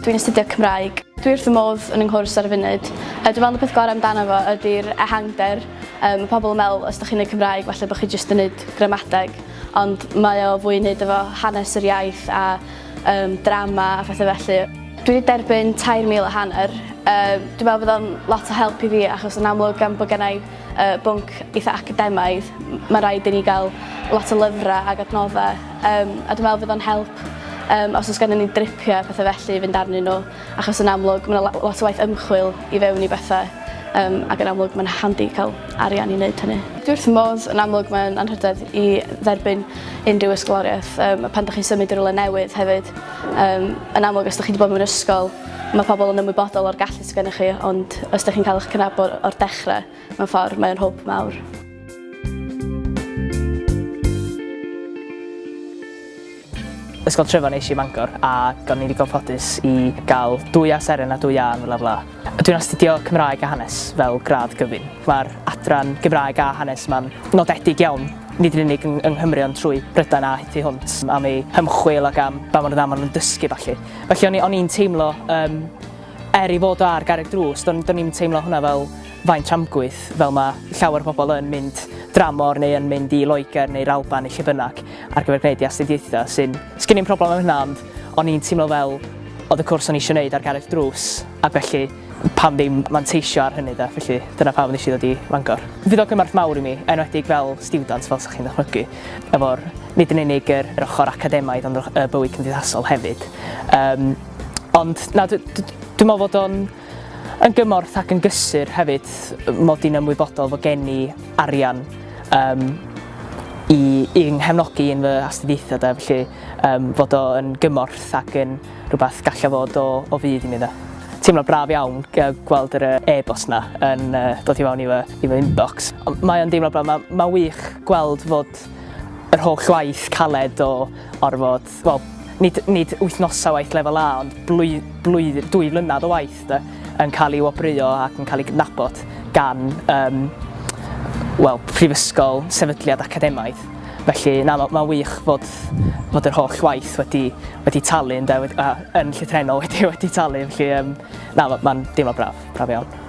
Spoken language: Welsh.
Dwi'n astudio Cymraeg. Dwi wrth fy modd yn yng nghwrs ar y funud. Dwi'n meddwl y peth gorau amdano fo ydy'r ehangder. Mae pobl yn meddwl os ydych chi'n gwneud Cymraeg, falle bod chi jyst yn gwneud gramadeg, ond mae o fwy i wneud efo hanes yr iaith a drama a phethau felly. Dwi wedi derbyn 3,500. Dwi'n meddwl bod o'n lot o help i fi achos yn amlwg gan bod gennau bwnc eitha academaidd, mae rhaid i ni gael lot o lyfrau ac adnoddau a dwi'n meddwl bod o'n help os oes gennym ni dripiau pethau felly i fynd arnyn nhw achos yn amlwg mae lot o waith ymchwil i fewn i bethau ac yn amlwg mae'n handi cael arian i wneud hynny. Dwi wrth fy modd yn amlwg mae'n anrhydedd i dderbyn unrhyw ysgoloriaeth pan ydych chi'n symud i rywle newydd hefyd. Yn amlwg os ydych chi wedi bod mewn ysgol mae pobl yn ymwybodol o'r gallu sydd gennych chi ond os ydych chi'n cael eich cynabod o'r dechrau mewn ffordd mae'n hwb mawr. Ysgol Tryfan eis i Mangor a o'n i digon ffodus i gael 2 A seren a 2 A yn fela. Dwi'n astudio Cymraeg a hanes fel gradd gyfun. Mae'r adran Gymraeg a hanes mae'n nodedig iawn, nid yn unig yng Nghymru ond trwy Brydain a Hyd Hwnt am ei hymchwil ac am ba mor dda maen nhw'n dysgu felly. Felly o'n i'n teimlo, i fod ar garreg drws, do'n i'n teimlo hwnna fel faint tramgwydd, fel mae llawer o bobl yn mynd dramor neu yn mynd i Loegr neu'r Alban neu lle bynnag ar gyfer gwneud i astudiaethau sy'n sgyn i'n problem am hynna ond o'n i'n teimlo fel oedd y cwrs o'n i eisiau gwneud ar garreg drws ac felly pam ddim manteisio ar hynny felly dyna pam nes i ddod i Mangor. Fydd o gymorth mawr i mi, enwedig fel stiwdant fel sa'ch chi'n ddychmygu, efo'r nid yn unig yr ochr academaidd ond y bywyd cymdeithasol hefyd. Ond dwi'n meddwl fod o'n yn gymorth ac yn gysur hefyd mod i'n ymwybodol fod gen i arian i nghefnogi yn fy astudiaethau felly fod o'n gymorth ac yn rhywbeth gallai fod o fydd i mi Teimlo braf iawn gweld yr e-bost na yn dod i fewn i fy inbox. Mae o'n deimlo braf, mae wych gweld fod yr holl waith caled o orfod, wel, nid wythnosau waith lefel A, ond 2 flynedd o waith yn cael ei wobrwyo ac yn cael ei gydnabod gan prifysgol sefydliad academaidd. Felly mae'n wych fod yr holl waith wedi talu yn llythrennol wedi talu. Felly mae'n deimlo braf iawn.